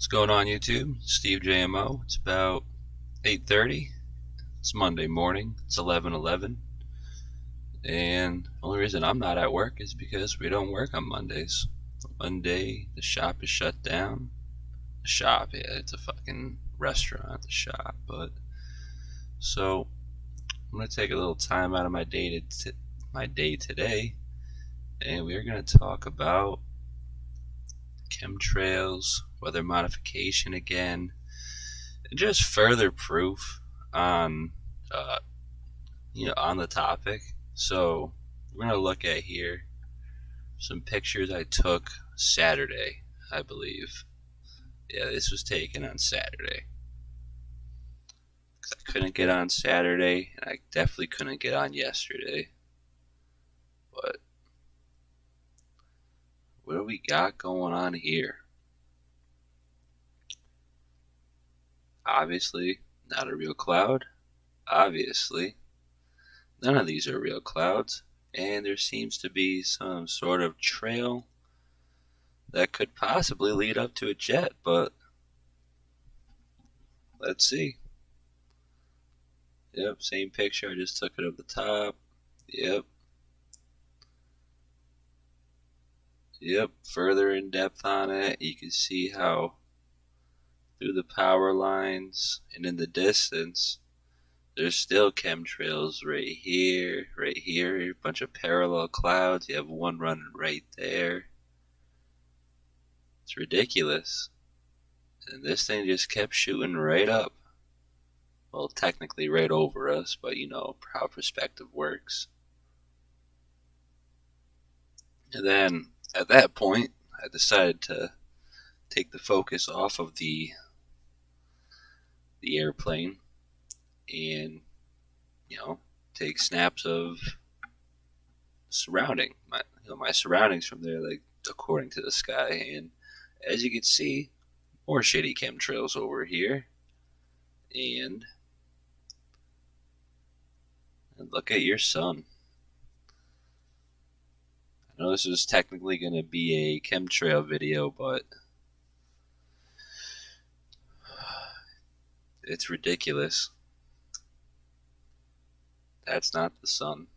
What's going on, YouTube? Steve JMO. It's about 8:30. It's Monday morning. It's 11:11, and the only reason I'm not at work is because we don't work on Mondays. Monday, the shop is shut down. The shop, yeah, it's a fucking restaurant. The shop, but so I'm gonna take a little time out of my day today, and we're gonna talk about chemtrails, weather modification again, and just further proof on uh, on the topic. So we're gonna look at here some pictures I took Saturday, I believe. Yeah, this was taken on Saturday. I couldn't get on Saturday, and I definitely couldn't get on yesterday. But what do we got going on here? Obviously, not a real cloud. Obviously, none of these are real clouds. And there seems to be some sort of trail that could possibly lead up to a jet, but let's see. Yep, same picture. I just took it of the top. Yep. Yep. Further in depth on it, you can see how through the power lines and in the distance, there's still chemtrails right here, a bunch of parallel clouds. You have one running right there. It's ridiculous. And this thing just kept shooting right up. Well, technically right over us, but you know how perspective works. And then at that point, I decided to take the focus off of the airplane and take snaps of my surroundings from there, like according to the sky. And as you can see, more shitty chemtrails over here. And look at your sun. I know this is technically going to be a chemtrail video, but it's ridiculous. That's not the sun.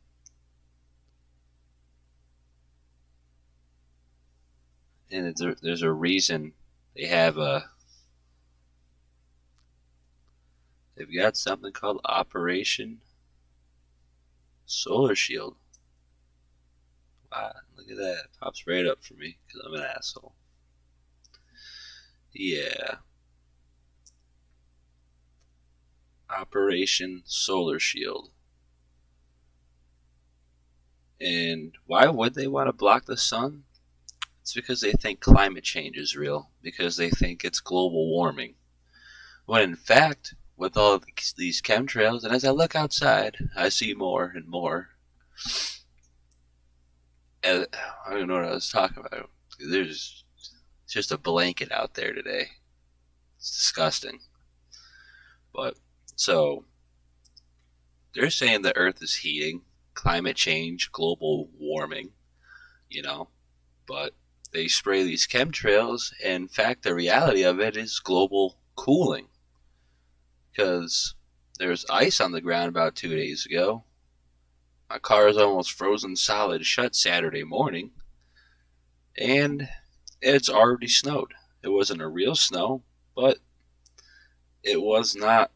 And there's a reason they've got something called Operation Solar Shield. Wow, look at that. It pops right up for me because I'm an asshole. Yeah. Operation Solar Shield. And why would they want to block the sun? It's because they think climate change is real, because they think it's global warming. When in fact, with all these chemtrails, and as I look outside, I see more and more. I don't even know what I was talking about. There's just a blanket out there today. It's disgusting. But, so, they're saying the Earth is heating, climate change, global warming, but they spray these chemtrails, and in fact, the reality of it is global cooling. Because there's ice on the ground about 2 days ago. My car is almost frozen solid shut Saturday morning, and it's already snowed. It wasn't a real snow, but it was not,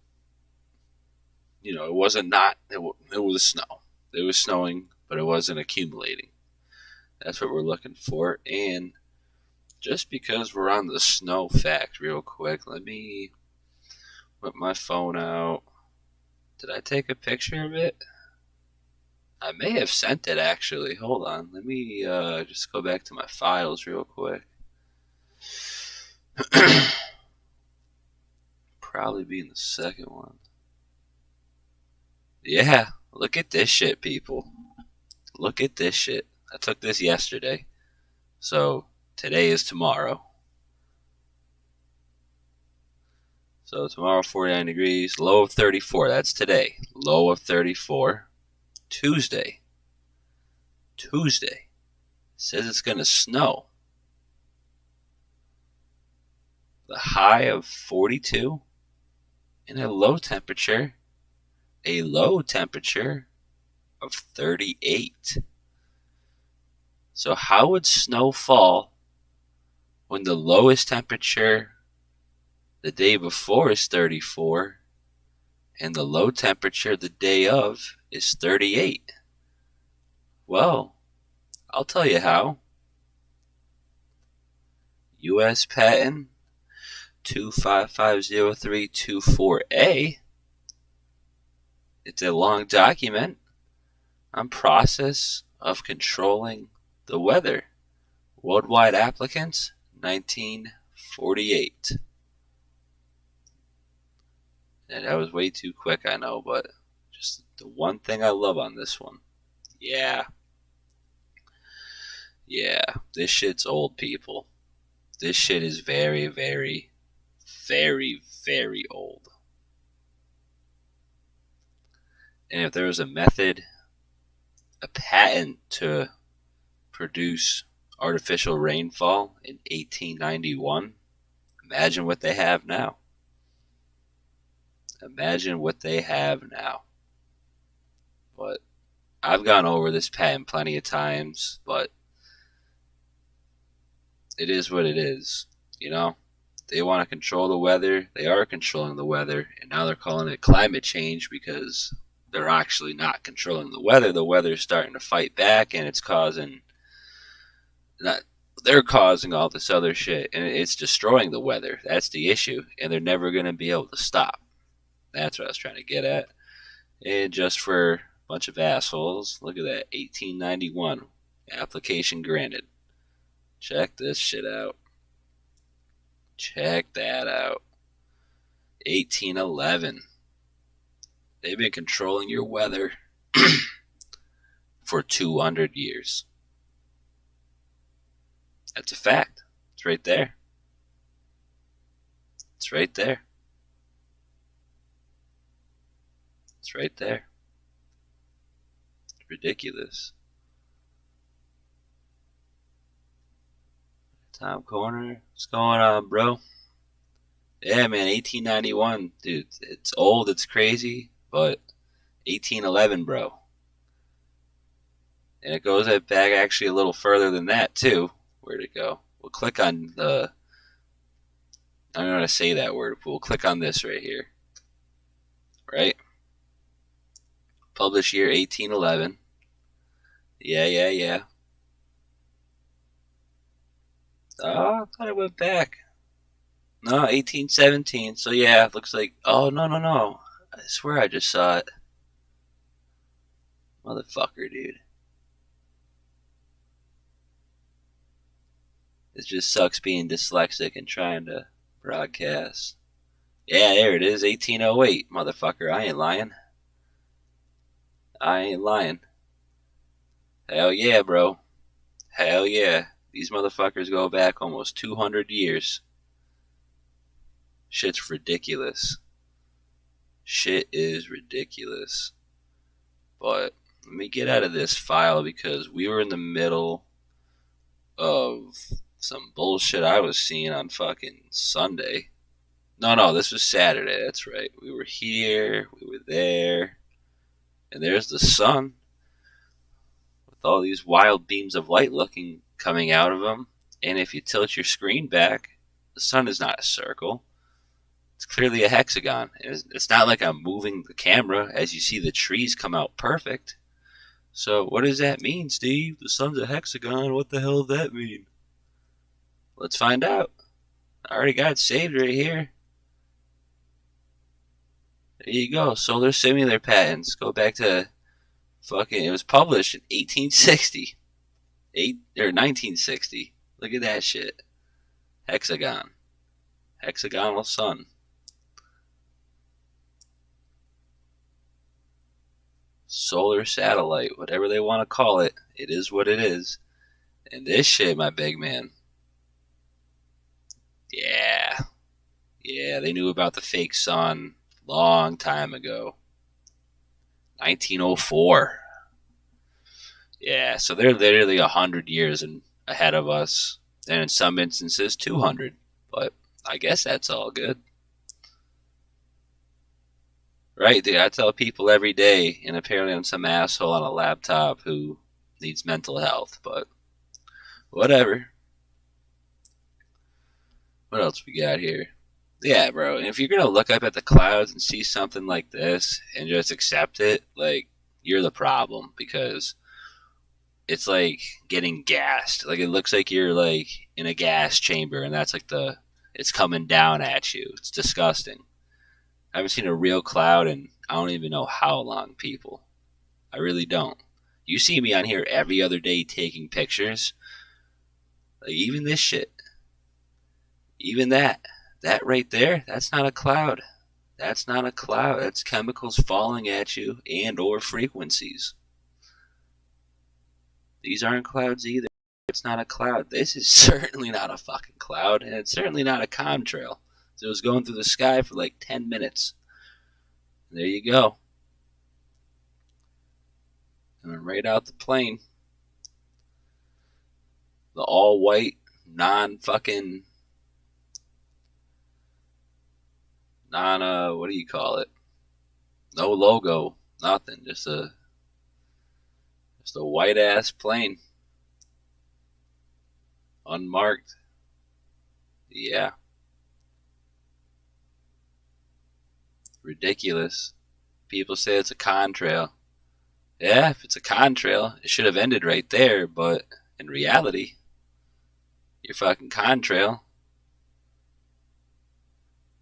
it wasn't not, it was snow. It was snowing, but it wasn't accumulating. That's what we're looking for. And just because we're on the snow fact real quick, let me whip my phone out. Did I take a picture of it? I may have sent it actually. Hold on. Let me just go back to my files real quick. Probably be in the second one. Yeah, look at this shit, people. Look at this shit. I took this yesterday. So today is tomorrow. So tomorrow 49 degrees, low of 34. That's today. Low of 34. Tuesday says it's going to snow. the high of 42, and a low temperature of 38. So how would snow fall when the lowest temperature the day before is 34 and the low temperature the day of is 38? Well, I'll tell you how. U.S. Patent 2550324A. It's a long document on process of controlling the weather. Worldwide applicants, 1948. And that was way too quick, I know, but just the one thing I love on this one. Yeah. Yeah, this shit's old, people. This shit is very, very, very, very old. And if there was a method, a patent to produce artificial rainfall in 1891, imagine what they have now. Imagine what they have now. But I've gone over this patent plenty of times, but it is what it is, you know? They want to control the weather. They are controlling the weather, and now they're calling it climate change because they're actually not controlling the weather. The weather's starting to fight back, and it's causing not they're causing all this other shit, and it's destroying the weather. That's the issue, and they're never going to be able to stop. That's what I was trying to get at. And just for a bunch of assholes, look at that, 1891, application granted. Check this shit out. Check that out. 1811. They've been controlling your weather for 200 years. That's a fact. It's right there. It's right there. It's right there. It's ridiculous. Tom Corner, what's going on, bro? Yeah, man, 1891, dude. It's old, it's crazy, but 1811, bro. And it goes back actually a little further than that, too. Where'd it go? We'll click on the... I'm not going to say that word, but we'll click on this right here. Right? Published year 1811. Yeah. Oh, I thought it went back. No, 1817. So yeah, it looks like... Oh, no. I swear I just saw it. Motherfucker, dude. It just sucks being dyslexic and trying to broadcast. Yeah, there it is, 1808, motherfucker. I ain't lying. Hell yeah, bro. Hell yeah. These motherfuckers go back almost 200 years. Shit's ridiculous. Shit is ridiculous. But let me get out of this file because we were in the middle of some bullshit I was seeing on fucking Sunday. No, this was Saturday, that's right. We were here, we were there, and there's the sun with all these wild beams of light coming out of them. And if you tilt your screen back, the sun is not a circle. It's clearly a hexagon. It's not like I'm moving the camera as you see the trees come out perfect. So what does that mean, Steve? The sun's a hexagon. What the hell does that mean? Let's find out. I already got it saved right here. There you go. Solar simulator patents. Go back to fucking... It was published in 1860. 1960. Look at that shit. Hexagon. Hexagonal sun. Solar satellite. Whatever they want to call it. It is what it is. And this shit, my big man. Yeah, they knew about the fake sun long time ago. 1904. Yeah, so they're literally 100 years ahead of us, and in some instances 200. But I guess that's all good. Right, dude. I tell people every day, and apparently I'm some asshole on a laptop who needs mental health, but whatever. What else we got here? Yeah, bro. And if you're gonna look up at the clouds and see something like this and just accept it, like you're the problem because it's like getting gassed. Like it looks like you're like in a gas chamber, and that's like the it's coming down at you. It's disgusting. I haven't seen a real cloud in I don't even know how long, people. I really don't. You see me on here every other day taking pictures. Like even this shit, even that right there, that's not a cloud. That's not a cloud. That's chemicals falling at you and or frequencies. These aren't clouds either. It's not a cloud. This is certainly not a fucking cloud, and it's certainly not a chemtrail. So it was going through the sky for like 10 minutes. And there you go. And right out the plane. The all white, non fucking, non, what do you call it? No logo, nothing. Just a white ass plane. Unmarked. Yeah. Ridiculous. People say it's a contrail. Yeah, if it's a contrail, it should have ended right there, but in reality, your fucking contrail.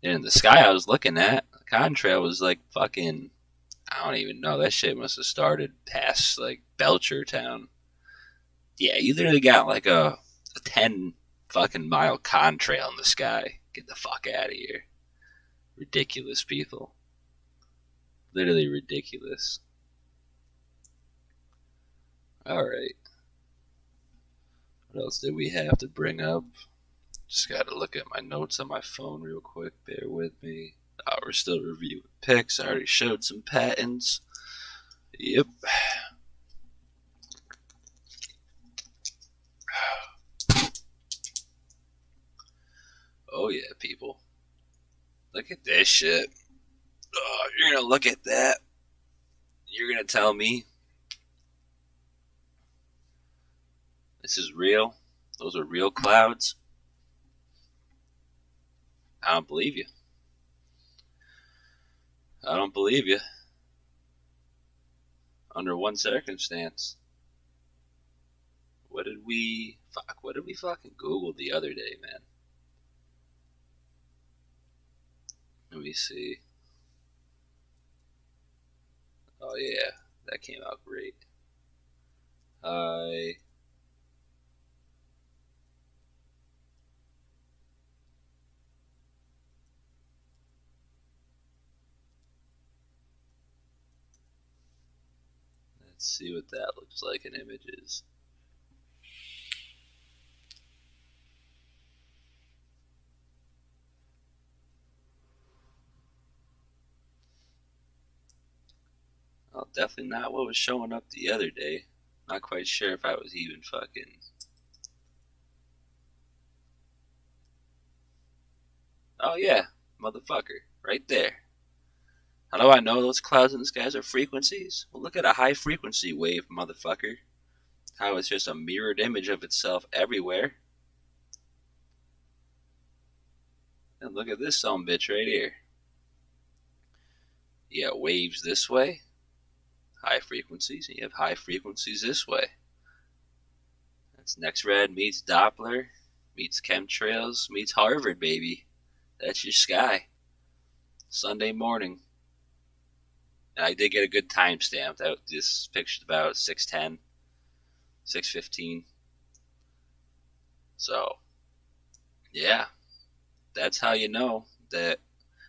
And in the sky I was looking at, the contrail was like fucking, I don't even know. That shit must have started past like Belchertown. Yeah, you literally got like a 10 fucking mile contrail in the sky. Get the fuck out of here. Ridiculous, people. Literally ridiculous. Alright. What else did we have to bring up? Just gotta look at my notes on my phone real quick. Bear with me. Oh, we're still reviewing pics. I already showed some patents. Yep. Oh, yeah, people. Look at this shit. Oh, you're gonna look at that. You're gonna tell me this is real? Those are real clouds? I don't believe you. I don't believe you. Under one circumstance. What did we fucking Google the other day, man? Let me see. Oh yeah, that came out great. I Let's see what that looks like in images. Oh, definitely not what was showing up the other day. Not quite sure if I was even fucking. Oh yeah, motherfucker, right there. How do I know those clouds in the skies are frequencies? Well, look at a high frequency wave, motherfucker. How it's just a mirrored image of itself everywhere. And look at this some bitch right here. You got waves this way, high frequencies, and you have high frequencies this way. That's next red meets Doppler, meets chemtrails, meets Harvard, baby. That's your sky. Sunday morning. And I did get a good timestamp. This picture's about 6:10, 6:15. So, yeah, that's how you know that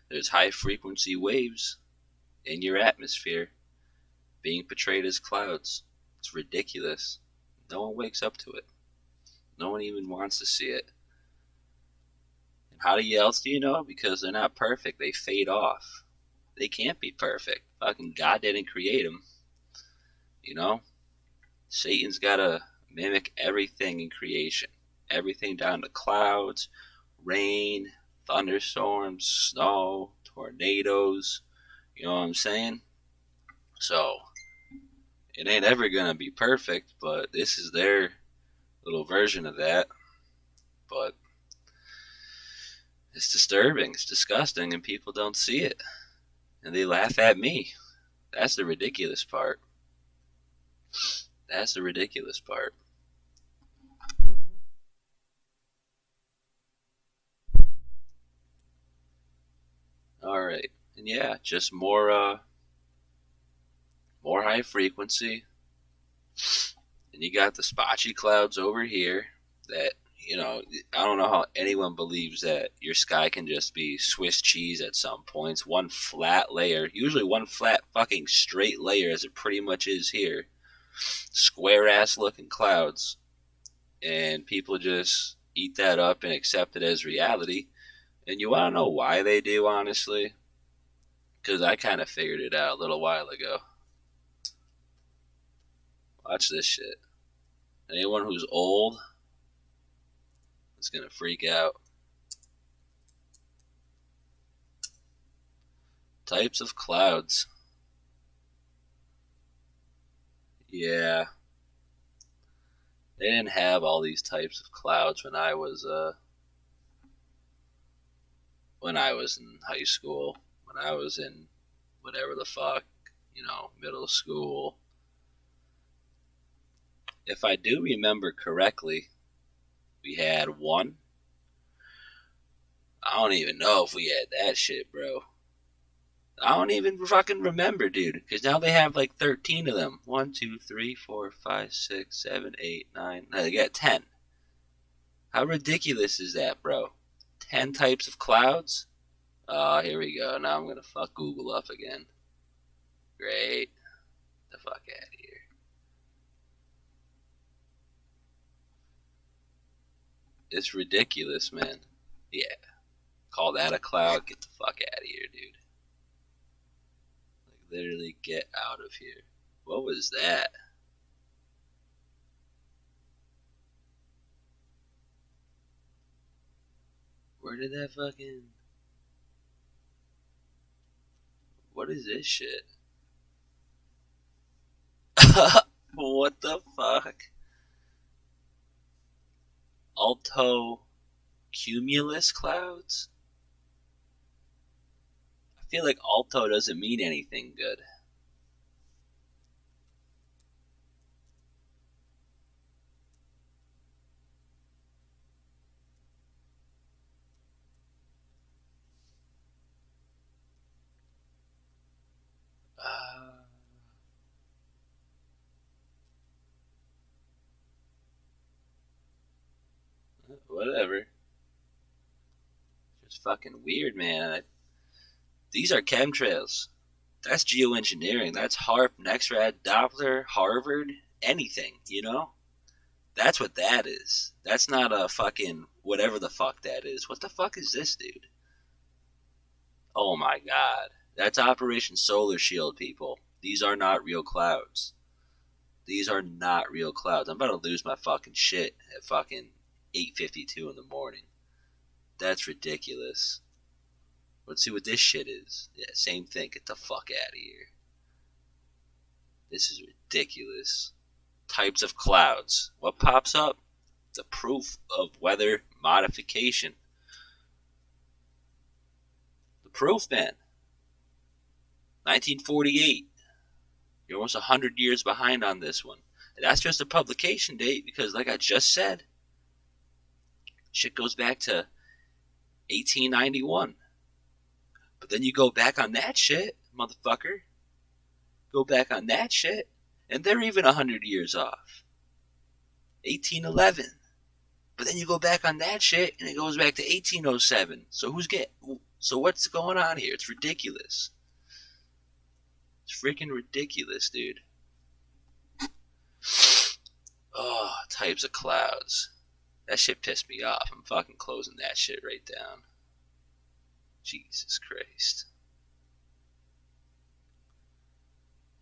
there's high frequency waves in your atmosphere being portrayed as clouds. It's ridiculous. No one wakes up to it. No one even wants to see it. And how else do you know? Because they're not perfect. They fade off. They can't be perfect. Fucking God didn't create them. You know? Satan's got to mimic everything in creation. Everything down to clouds, rain, thunderstorms, snow, tornadoes. You know what I'm saying? So it ain't ever gonna be perfect, but this is their little version of that. But it's disturbing, it's disgusting, and people don't see it. And they laugh at me. That's the ridiculous part. That's the ridiculous part. Alright. And yeah, just more high frequency. And you got the spotchy clouds over here that, I don't know how anyone believes that your sky can just be Swiss cheese at some points. One flat layer, usually one flat fucking straight layer, as it pretty much is here. Square ass looking clouds. And people just eat that up and accept it as reality. And you want to know why they do, honestly? Because I kind of figured it out a little while ago. Watch this shit. Anyone who's old is going to freak out. Types of clouds. Yeah. They didn't have all these types of clouds when I was in high school, when I was in whatever the fuck, middle school. If I do remember correctly, we had one. I don't even know if we had that shit, bro. I don't even fucking remember, dude. Because now they have like 13 of them. 1, 2, 3, 4, 5, 6, 7, 8, 9. No, they got 10. How ridiculous is that, bro? 10 types of clouds? Oh, here we go. Now I'm going to fuck Google up again. Great. The fuck out of here. It's ridiculous, man. Yeah. Call that a cloud? Get the fuck out of here, dude. Like, literally get out of here. What was that? Where did that fucking... What is this shit? What the fuck? Alto cumulus clouds? I feel like alto doesn't mean anything good. Whatever. Just fucking weird, man. These are chemtrails. That's geoengineering. That's HARP, NextRad, Doppler, Harvard, anything. That's what that is. That's not a fucking whatever the fuck that is. What the fuck is this, dude? Oh my god. That's Operation Solar Shield, people. These are not real clouds. These are not real clouds. I'm about to lose my fucking shit at fucking 8:52 in the morning. That's ridiculous. Let's see what this shit is. Yeah, same thing. Get the fuck out of here. This is ridiculous. Types of clouds. What pops up? The proof of weather modification. The proof, man. 1948. You're almost 100 years behind on this one. And that's just a publication date because, like I just said, shit goes back to 1891. But then you go back on that shit, motherfucker. Go back on that shit, and they're even 100 years off. 1811. But then you go back on that shit, and it goes back to 1807. So what's going on here? It's ridiculous. It's freaking ridiculous, dude. Oh, types of clouds. That shit pissed me off. I'm fucking closing that shit right down. Jesus Christ.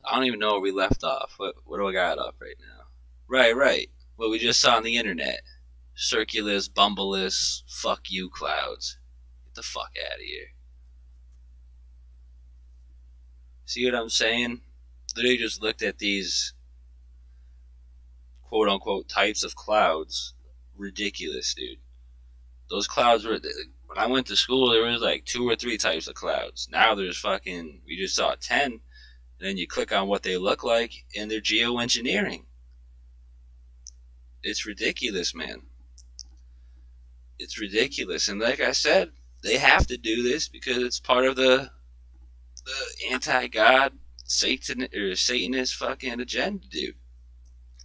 I don't even know where we left off. What do I got up right now? Right. What we just saw on the internet. Circulus, bumbleless, fuck you clouds. Get the fuck out of here. See what I'm saying? Literally just looked at these quote unquote types of clouds. Ridiculous, dude. Those clouds were, when I went to school, there was like 2 or 3 types of clouds. Now there's fucking, we just saw 10, and then you click on what they look like, and they're geoengineering. It's ridiculous, man. It's ridiculous. And like I said, they have to do this because it's part of the anti-God Satanist fucking agenda, dude.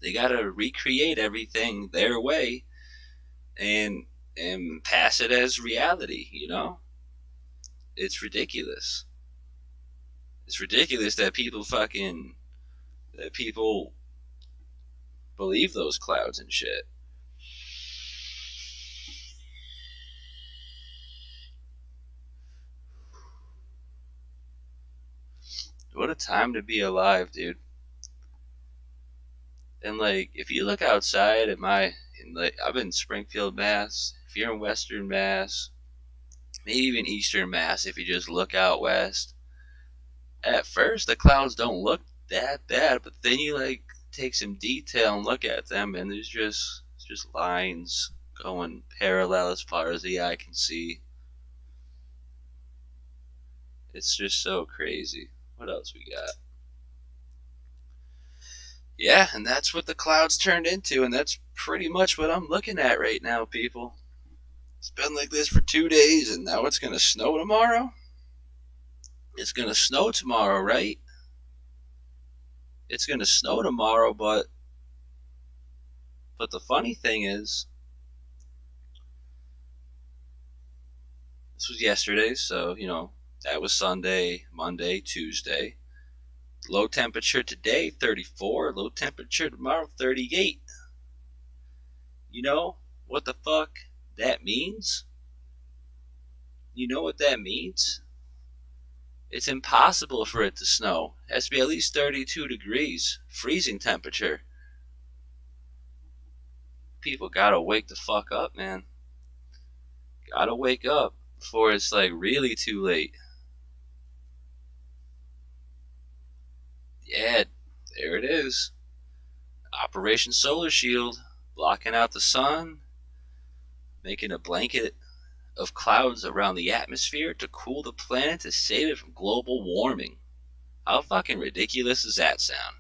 They gotta recreate everything their way and pass it as reality, you know? It's ridiculous. It's ridiculous that people believe those clouds and shit. What a time to be alive, dude. And like, if you look outside at I'm in Springfield, Mass. If you're in Western Mass, maybe even Eastern Mass, if you just look out west, at first the clouds don't look that bad, but then you like take some detail and look at them, and there's just lines going parallel as far as the eye can see. It's just so crazy. What else we got? Yeah, and that's what the clouds turned into, and that's pretty much what I'm looking at right now, people. It's been like this for 2 days, and now it's gonna snow tomorrow. It's gonna snow tomorrow, right? It's gonna snow tomorrow, but the funny thing is, this was yesterday, so that was Sunday, Monday, Tuesday. Low temperature today, 34. Low temperature tomorrow, 38. You know what the fuck that means? You know what that means? It's impossible for it to snow. It has to be at least 32 degrees, freezing temperature. People gotta wake the fuck up, man. Gotta wake up before it's like really too late. Yeah, there it is. Operation Solar Shield, blocking out the sun, making a blanket of clouds around the atmosphere to cool the planet to save it from global warming. How fucking ridiculous does that sound?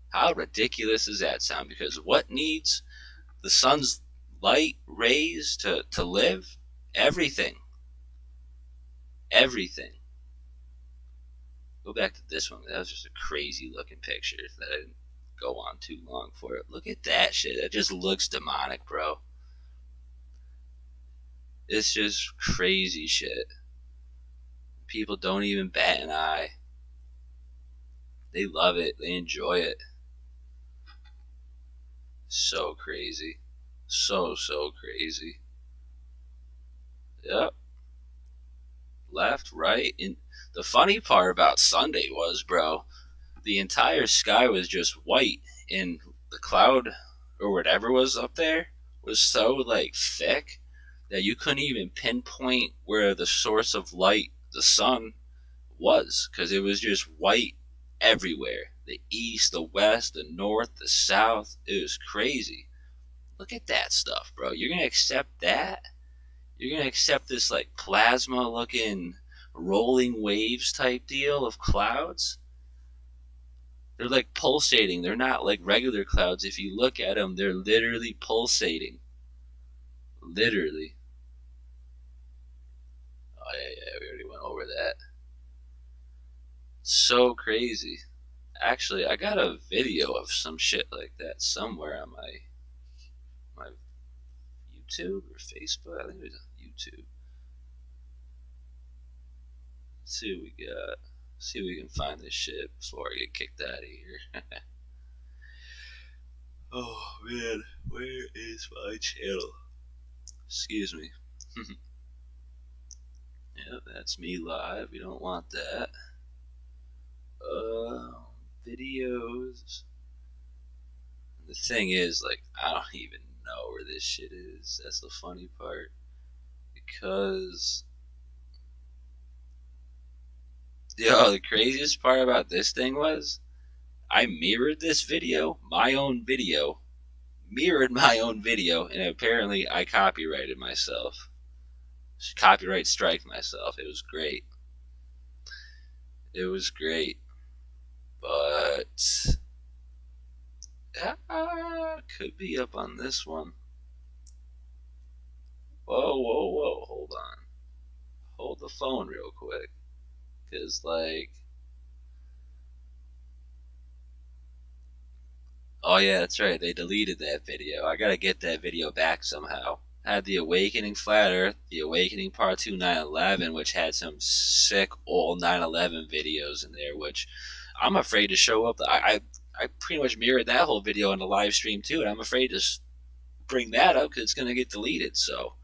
How ridiculous does that sound? Because what needs the sun's light rays to live? Everything. Everything. Go back to this one. That was just a crazy looking picture that I didn't go on too long for it. Look at that shit. That just looks demonic, bro. It's just crazy shit. People don't even bat an eye. They love it. They enjoy it. So crazy. So crazy. Yep. Left, right. And the funny part about Sunday was, bro, the entire sky was just white, and the cloud or whatever was up there was so like thick that you couldn't even pinpoint where the source of light, the sun, was, because it was just white everywhere. The east, the west, the north, the south. It was crazy. Look at that stuff, bro. You're gonna accept that? You're gonna accept this like plasma looking rolling waves type deal of clouds? They're like pulsating. They're not like regular clouds. If you look at them, they're literally pulsating. Literally. Oh, yeah, we already went over that. So crazy. Actually, I got a video of some shit like that somewhere on my YouTube or Facebook. I think it was on YouTube. Let's see what we got. See if we can find this shit before I get kicked out of here. Oh man, where is my channel? Excuse me. Yep, that's me live. We don't want that. Videos. The thing is, like, I don't even know where this shit is. That's the funny part. Because Yo, the craziest part about this thing was I mirrored this video, my own video, mirrored my own video, and apparently I copyrighted myself. Copyright strike myself. It was great. It was great. But could be up on this one. Whoa, whoa, whoa. Hold on. Hold the phone real quick. Because, like, oh yeah, that's right. They deleted that video. I gotta get that video back somehow. I had the Awakening Flat Earth, the Awakening Part 2 9/11, which had some sick old 9/11 videos in there, which I'm afraid to show up. I pretty much mirrored that whole video on the live stream too, and I'm afraid to bring that up because it's gonna get deleted. So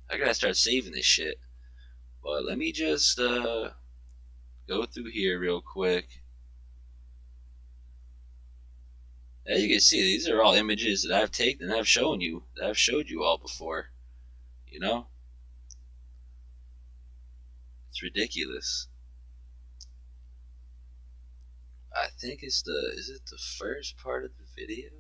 I gotta start saving this shit. But let me just go through here real quick. As you can see, these are all images that I've taken and I've shown you, that I've showed you all before. You know, it's ridiculous. I think it's the, is it the first part of the video?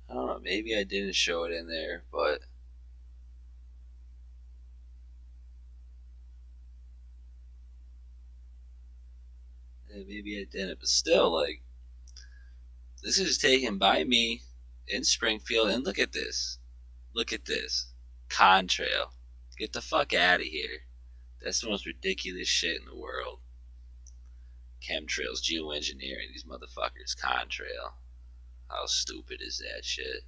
I don't know, maybe I didn't show it in there, but maybe I didn't. But still, like, this is taken by me in Springfield, and look at this. Look at this. Contrail. Get the fuck out of here. That's the most ridiculous shit in the world. Chemtrails, geoengineering, these motherfuckers. Contrail. How stupid is that shit?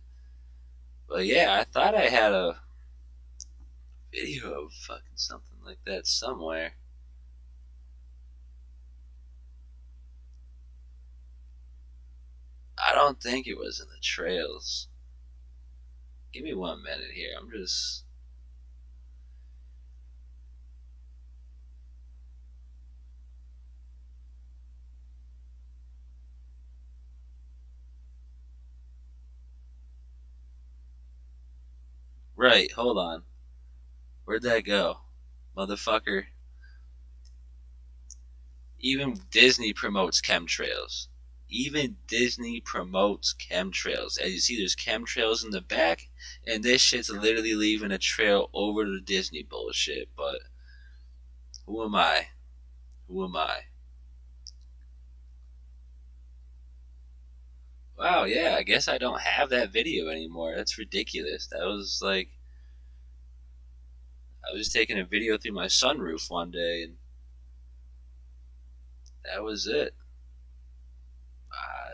But yeah, I thought I had a video of fucking something like that somewhere. I don't think it was in the trails. Give me 1 minute here. I'm just. Right, hold on. Where'd that go? Motherfucker. Even Disney promotes chemtrails. Even Disney promotes chemtrails. As you see, there's chemtrails in the back, and this shit's literally leaving a trail over the Disney bullshit. But who am I? Who am I? Wow, yeah, I guess I don't have that video anymore. That's ridiculous. That was like, I was just taking a video through my sunroof one day, and that was it.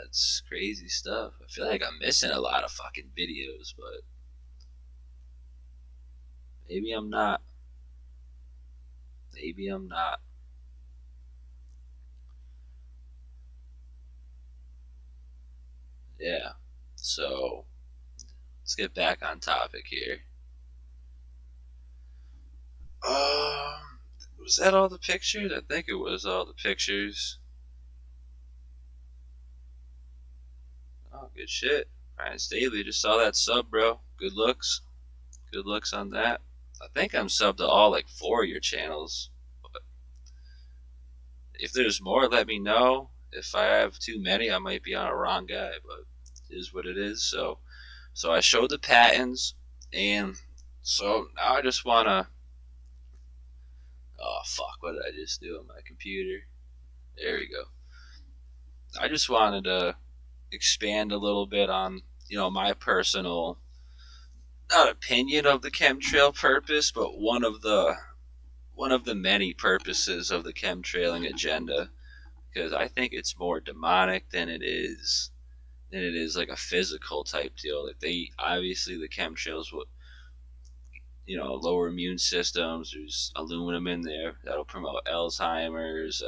It's crazy stuff. I feel like I'm missing a lot of fucking videos, but maybe I'm not. Maybe I'm not. Yeah. So let's get back on topic here. Was that all the pictures? I think it was all the pictures. Oh, good shit. Ryan Staley, just saw that sub, bro. Good looks. Good looks on that. I think I'm subbed to all like 4 of your channels. But if there's more, let me know. If I have too many, I might be on a wrong guy, but it is what it is. So I showed the patents, and so now I just wanna. Oh fuck! What did I just do on my computer? There we go. I just wanted to expand a little bit on my personal, not opinion of the chemtrail purpose, but one of the many purposes of the chemtrailing agenda, because I think it's more demonic than it is like a physical type deal. Like, they obviously, the chemtrails will lower immune systems. There's aluminum in there that'll promote Alzheimer's,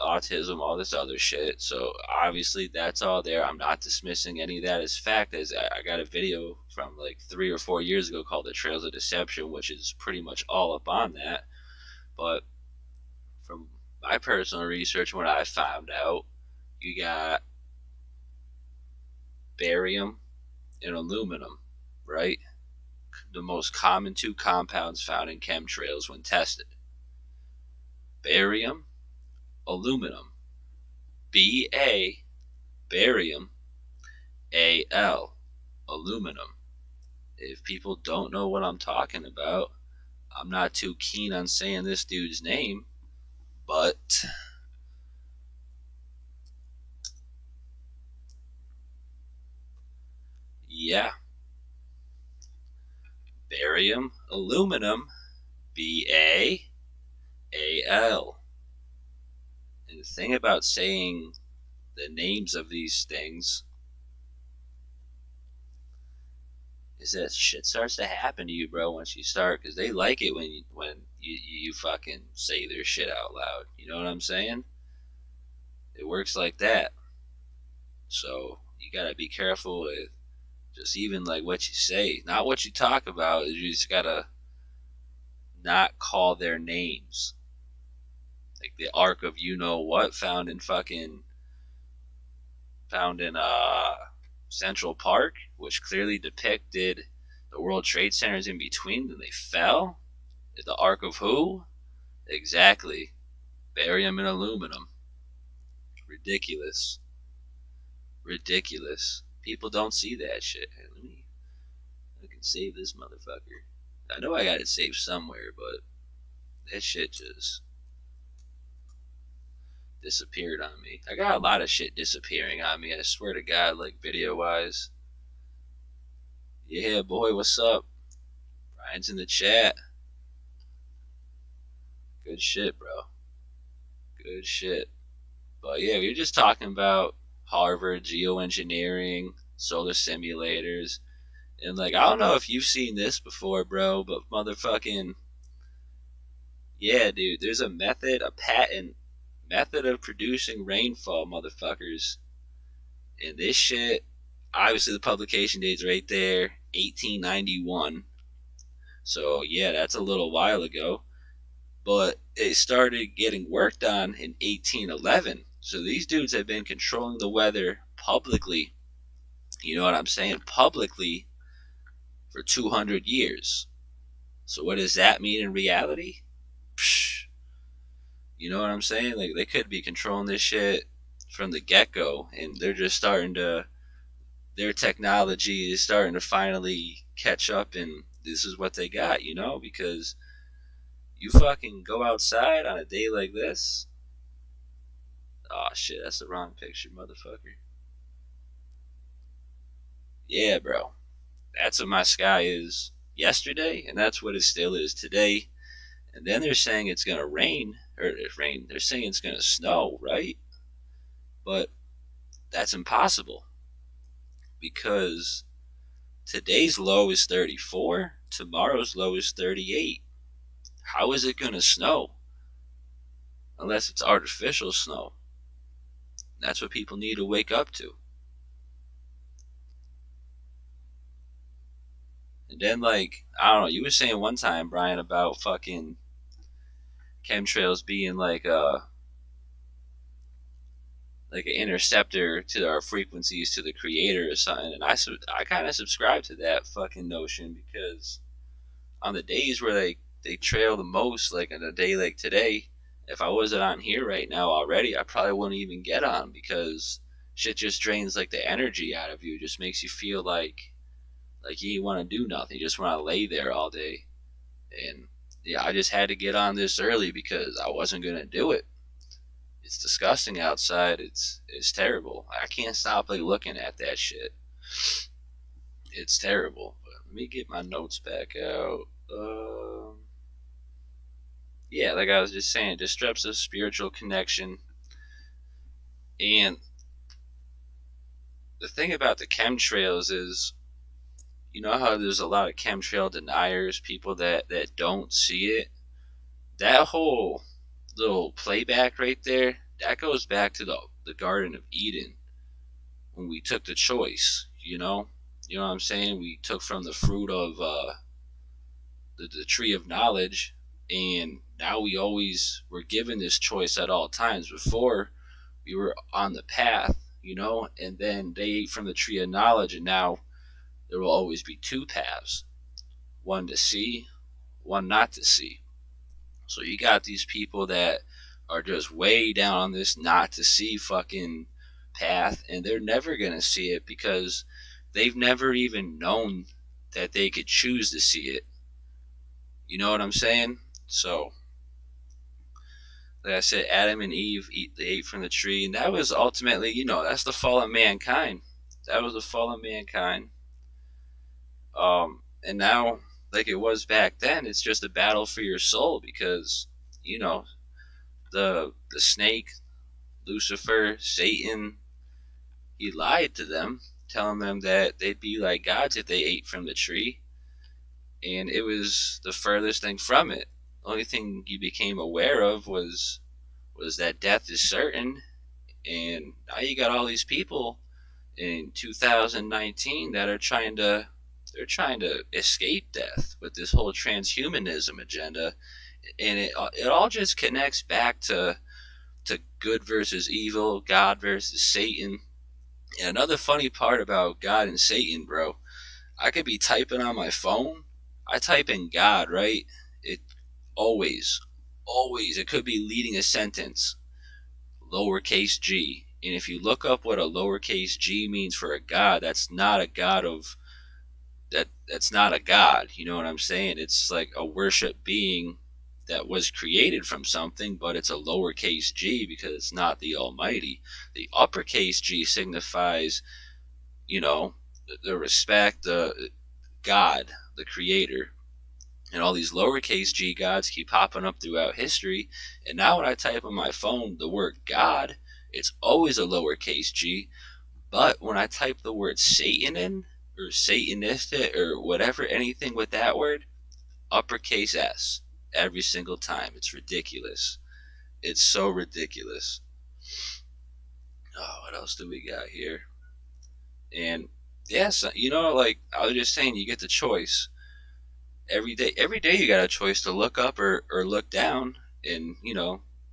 autism, all this other shit. So obviously that's all there. I'm not dismissing any of that as fact. As I got a video from like 3 or 4 years ago called "The Trails of Deception," which is pretty much all up on that. But from my personal research, what I found out, you got barium and aluminum, right? the most common two compounds found in chemtrails when tested: barium, aluminum. Ba, barium, Al, aluminum. If people don't know what I'm talking about, I'm not too keen on saying this dude's name, but yeah, barium, aluminum, Ba, Al. And the thing about saying the names of these things is that shit starts to happen to you, bro, once you start, because they like it when you fucking say their shit out loud. You know what I'm saying? It works like that. So you gotta be careful with just even like what you say, not what you talk about. You just gotta not call their names. Like the Ark of you know what found in Central Park, which clearly depicted the World Trade Centers in between, and they fell. The Ark of who? Exactly. Barium and aluminum. Ridiculous. Ridiculous. People don't see that shit. Hey, I can save this motherfucker. I know I got it saved somewhere, but that shit just disappeared on me. I got a lot of shit disappearing on me, I swear to God, like video wise. Yeah, boy, what's up? Brian's in the chat. Good shit, bro. Good shit. But yeah, we were just talking about Harvard, geoengineering, solar simulators, and like, I don't know if you've seen this before, bro, but motherfucking, yeah, dude, there's a method, a patent method of producing rainfall, motherfuckers. And this shit, obviously the publication date's right there, 1891. So yeah, that's a little while ago. But it started getting worked on in 1811. So these dudes have been controlling the weather publicly, you know what I'm saying, publicly for 200 years. So what does that mean in reality? Psh, you know what I'm saying? Like they could be controlling this shit from the get go, and they're just starting to. Their technology is starting to finally catch up, and this is what they got, you know? Because you fucking go outside on a day like this. Oh shit, that's the wrong picture, motherfucker. Yeah, bro. That's what my sky is yesterday, and that's what it still is today. And then they're saying it's gonna rain, or rain. They're saying it's gonna snow, right? But that's impossible because today's low is 34, tomorrow's low is 38. How is it gonna snow? Unless it's artificial snow. That's what people need to wake up to. And then, like, I don't know, you were saying one time, Brian, about fucking chemtrails being like an interceptor to our frequencies to the creator or something. And I kind of subscribe to that fucking notion because on the days where they trail the most, like on a day like today, if I wasn't on here right now already, I probably wouldn't even get on because shit just drains like the energy out of you. It just makes you feel like you want to do nothing. You just want to lay there all day. And yeah, I just had to get on this early because I wasn't gonna do it. It's disgusting outside. It's terrible. I can't stop like looking at that shit. It's terrible. But let me get my notes back out. Yeah, like I was just saying, disrupts the spiritual connection. And the thing about the chemtrails is, you know how there's a lot of chemtrail deniers, people that don't see it. That whole little playback right there, that goes back to the Garden of Eden when we took the choice. You know what I'm saying. We took from the fruit of the tree of knowledge, and now we always were given this choice at all times. Before we were on the path, and then they ate from the tree of knowledge, and now there will always be two paths. one to see, one not to see. So you got these people that are just way down on this not to see fucking path, and they're never gonna see it because they've never even known that they could choose to see it. You know what I'm saying? So, like I said, Adam and Eve they ate from the tree, and that was ultimately, that's the fall of mankind. That was the fall of mankind. And now, like it was back then, it's just a battle for your soul because, you know, the snake, Lucifer, Satan, he lied to them, telling them that they'd be like gods if they ate from the tree, and it was the furthest thing from it. The only thing you became aware of was that death is certain, and now you got all these people in 2019 that are trying to escape death with this whole transhumanism agenda, and it all just connects back to good versus evil, God versus Satan. And another funny part about God and Satan, bro, I could be typing on my phone. I type in God, right? It always, always, it could be leading a sentence, lowercase g. And if you look up what a lowercase g means for a God, that's not a God of that's not a God. You know what I'm saying? It's like a worship being that was created from something, but it's a lowercase g because it's not the Almighty. The uppercase G signifies, you know, the respect, the God, the Creator. And all these lowercase g gods keep popping up throughout history. And now when I type on my phone the word God, it's always a lowercase g. But when I type the word Satan in, or Satanistic, or whatever, anything with that word, uppercase S every single time. It's ridiculous. It's so ridiculous. Oh, what else do we got here? And yes, like I was just saying, you get the choice every day. Every day you got a choice to look up or look down. And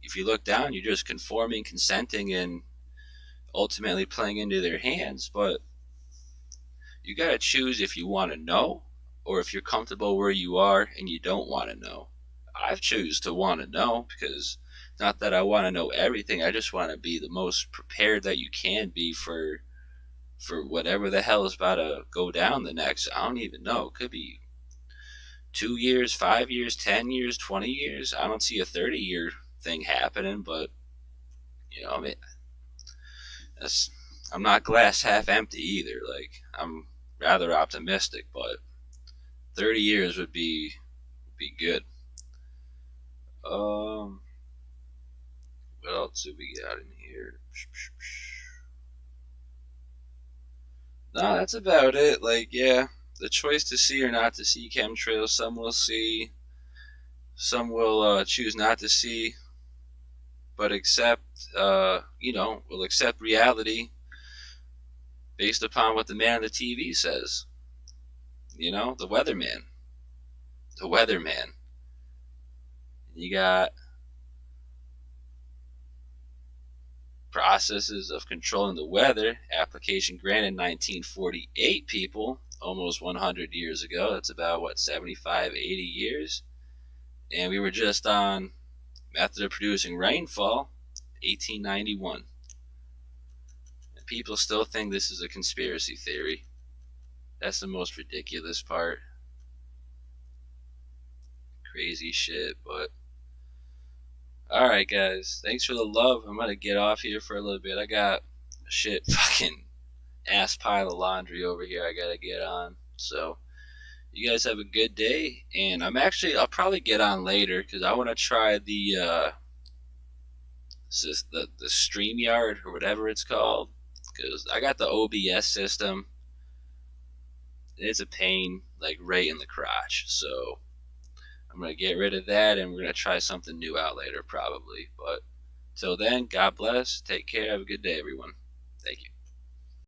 if you look down, you're just conforming, consenting, and ultimately playing into their hands. But you got to choose if you want to know or if you're comfortable where you are and you don't want to know. I choose to want to know because not that I want to know everything. I just want to be the most prepared that you can be for whatever the hell is about to go down the next. I don't even know. It could be 2 years, 5 years, 10 years, 20 years. I don't see a 30-year thing happening, but I mean, that's, I'm not glass half empty either. Like, I'm rather optimistic, but 30 years would be good. What else do we got in here? No, that's about it. Like, yeah, the choice to see or not to see chemtrails. Some will see, some will choose not to see, but will accept reality based upon what the man on the TV says. The weatherman. The weatherman. You got processes of controlling the weather. Application granted 1948, people, almost 100 years ago. That's about, what, 75, 80 years? And we were just on method of producing rainfall, 1891. And people still think this is a conspiracy theory. That's the most ridiculous part. Crazy shit, but alright, guys. Thanks for the love. I'm gonna get off here for a little bit. I got a shit fucking ass pile of laundry over here I gotta get on. So, you guys have a good day. And I'll probably get on later because I want to try the StreamYard or whatever it's called. Because I got the OBS system. It's a pain, like right in the crotch. So, I'm going to get rid of that and we're going to try something new out later, probably. But till then, God bless. Take care. Have a good day, everyone. Thank you.